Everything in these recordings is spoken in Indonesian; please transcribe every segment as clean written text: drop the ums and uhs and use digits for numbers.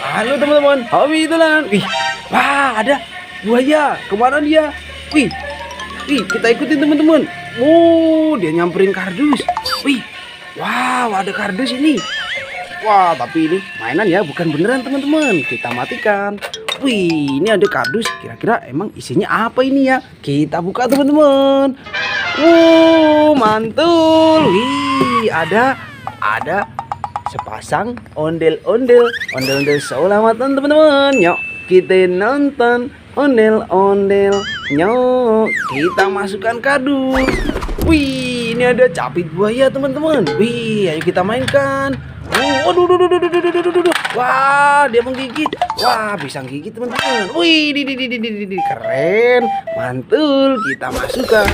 Halo teman-teman, Hobi Itulan. Wih, wah ada buaya. Kemana dia? Wih, kita ikutin teman-teman. Dia nyamperin kardus. Wih, wow, ada kardus ini. Wah, tapi ini mainan ya, bukan beneran teman-teman. Kita matikan. Wih, ini ada kardus. Kira-kira emang isinya apa ini ya? Kita buka teman-teman. Mantul. Wih, ada sepasang ondel-ondel selamatan teman-teman. Yuk kita nonton ondel-ondel. Yuk kita masukkan kardus. Wih, ini ada capit buaya teman-teman. Wih, ayo kita mainkan. Waduh, wah, dia menggigit. Wah, bisa gigit teman-teman. Wih, keren, mantul. Kita masukkan.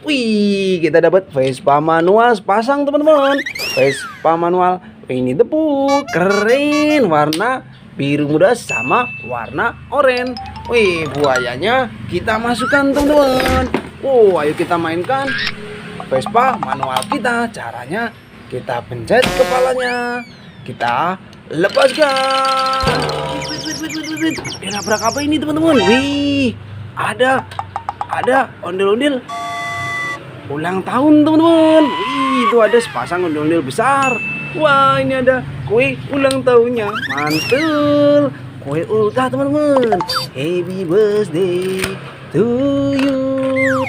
Wih, kita dapat Vespa manual sepasang teman-teman. Vespa manual ini debu, keren, warna biru muda sama warna oranye. Wih, buayanya kita masukkan teman-teman. Ayo kita mainkan Vespa manual kita. Caranya kita pencet kepalanya, kita lepaskan. Dia nabrak apa ini teman-teman? Wih, ada ondel-ondel ulang tahun teman-teman. Wih, itu ada sepasang ondel-ondel besar. Wah, ini ada kue ulang tahunnya. Mantul. Kue ultah teman-teman. Happy birthday to you.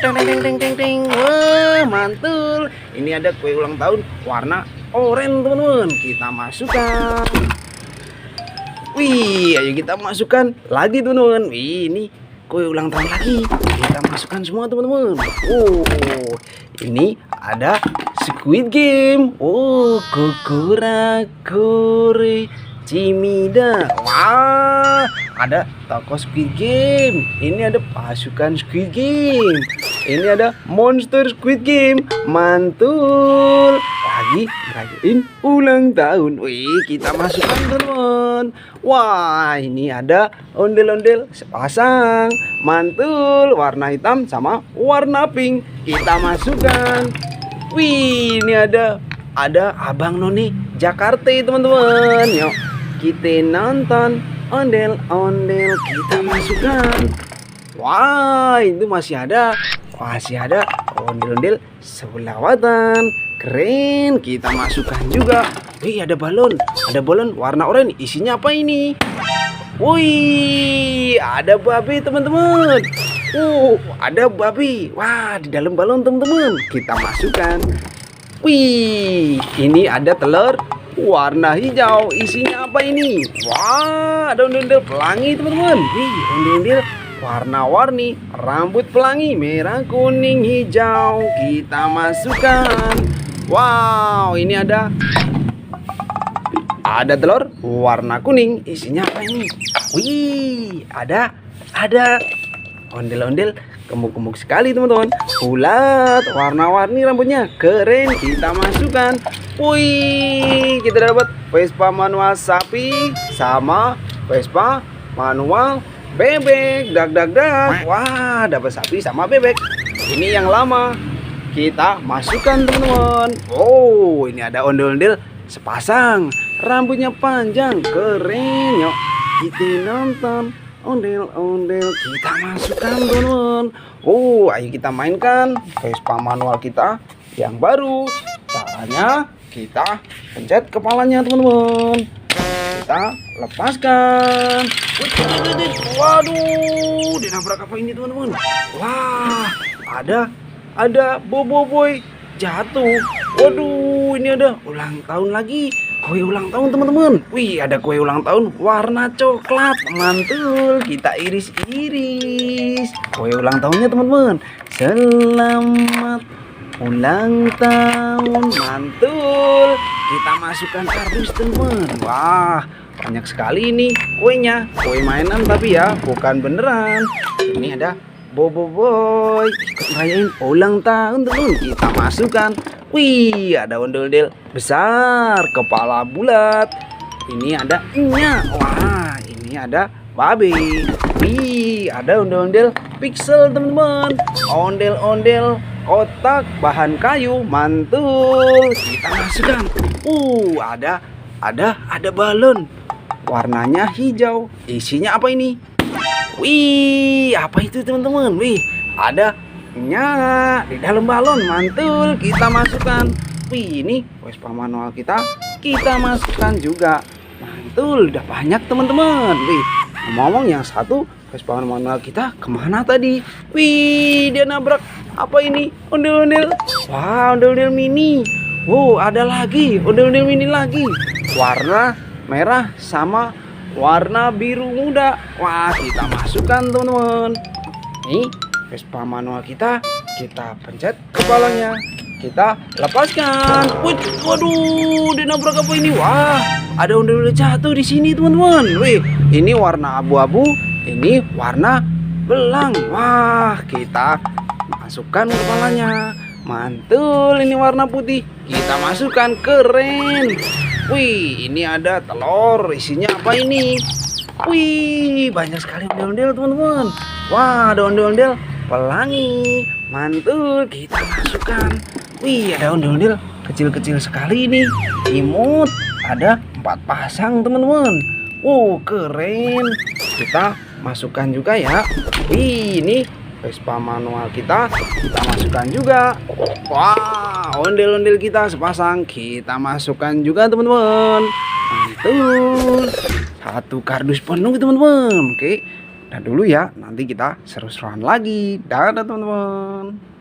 Teng. Wah, mantul. Ini ada kue ulang tahun warna oranye teman-teman. Kita masukkan. Wih, ayo kita masukkan lagi teman-teman. Wih, ini kue ulang tahun lagi. Kita masukkan semua teman-teman. Ini ada Squid Game. Kokura-kore Cimida. Wah, ada toko Squid Game. Ini ada pasukan Squid Game. Ini ada monster Squid Game. Mantul. Lagi ngerayain ulang tahun. Wih, kita masukkan teman-teman. Wah, ini ada ondel-ondel sepasang. Mantul, warna hitam sama warna pink. Kita masukkan. Wih, ini ada Abang Noni Jakarta teman-teman. Yuk kita nonton ondel-ondel. Kita masukkan. Wah, itu masih ada ondel-ondel selawatan. Keren, kita masukkan juga. Wih, ada balon warna oranye. Isinya apa ini? Wih, ada babi teman-teman. Ada babi. Wah, di dalam balon teman-teman. Kita masukkan. Wih, ini ada telur warna hijau. Isinya apa ini? Wah, ada ondel-ondel pelangi teman-teman. Wih, ondel-ondel warna-warni, rambut pelangi merah, kuning, hijau. Kita masukkan. Wow, ini ada telur warna kuning. Isinya apa ini? Wih, ada ondel-ondel gemuk-gemuk sekali teman-teman. Bulat, warna-warni rambutnya. Keren, kita masukkan. Wih, kita dapat Vespa manual sapi sama Vespa manual bebek. Dag. Wah, dapat sapi sama bebek. Ini yang lama. Kita masukkan teman-teman. Ini ada ondel-ondel sepasang. Rambutnya panjang, keren. Yuk kita nonton ondel-ondel. Kita masukkan teman-teman. Ayo kita mainkan Vespa manual kita yang baru. Caranya kita pencet kepalanya teman-teman. Kita lepaskan. Waduh, dia nabrak apa ini teman-teman? Wah, ada Bobo Boy jatuh. Waduh, ini ada ulang tahun lagi. Kue ulang tahun teman-teman. Wih, ada kue ulang tahun warna coklat. Mantul, kita iris-iris kue ulang tahunnya teman-teman. Selamat ulang tahun. Mantul. Kita masukkan kardus teman-teman. Wah, banyak sekali ini kuenya. Kue mainan tapi ya, bukan beneran. Ini ada Bobo Boy ikut ngerayain ulang tahun teman. Kita masukkan. Wih, ada ondel-ondel besar, kepala bulat. Ini ada nya. Wah, ini ada babi. Wih, ada ondel-ondel pixel teman-teman. Ondel-ondel kotak bahan kayu. Mantul. Kita masukkan. Ada balon warnanya hijau. Isinya apa ini? Wih, apa itu teman-teman? Wih, ada minyak di dalam balon. Mantul, kita masukkan. Wih, ini Vespa manual kita masukkan juga. Mantul, udah banyak teman-teman. Wih, ngomong yang satu Vespa manual kita kemana tadi? Wih, dia nabrak apa ini? Ondel-ondel. Wah, ondel-ondel mini. Wow, ada lagi ondel-ondel mini lagi. Warna merah sama warna biru muda. Wah, kita masukkan teman-teman. Nih, Vespa manual kita pencet kepalanya. Kita lepaskan. Waduh, dia nabrak apa ini? Wah, ada ondel-ondel jatuh di sini teman-teman. Wih, ini warna abu-abu, ini warna belang. Wah, kita masukkan kepalanya. Mantul, ini warna putih. Kita masukkan, keren. Wih, ini ada telur. Isinya apa ini? Wih, banyak sekali ondel-ondel teman-teman. Wah, ada ondel-ondel pelangi. Mantul, kita masukkan. Wih, ada ondel-ondel kecil-kecil sekali ini. Imut, ada 4 pasang teman-teman. Wow, keren. Kita masukkan juga ya. Wih, ini Vespa manual kita masukkan juga. Wah, ondel-ondel kita sepasang kita masukkan juga teman-teman. Mantul. Satu kardus penuh teman-teman. Oke, udah dulu ya. Nanti kita seru-seruan lagi. Dadah teman-teman.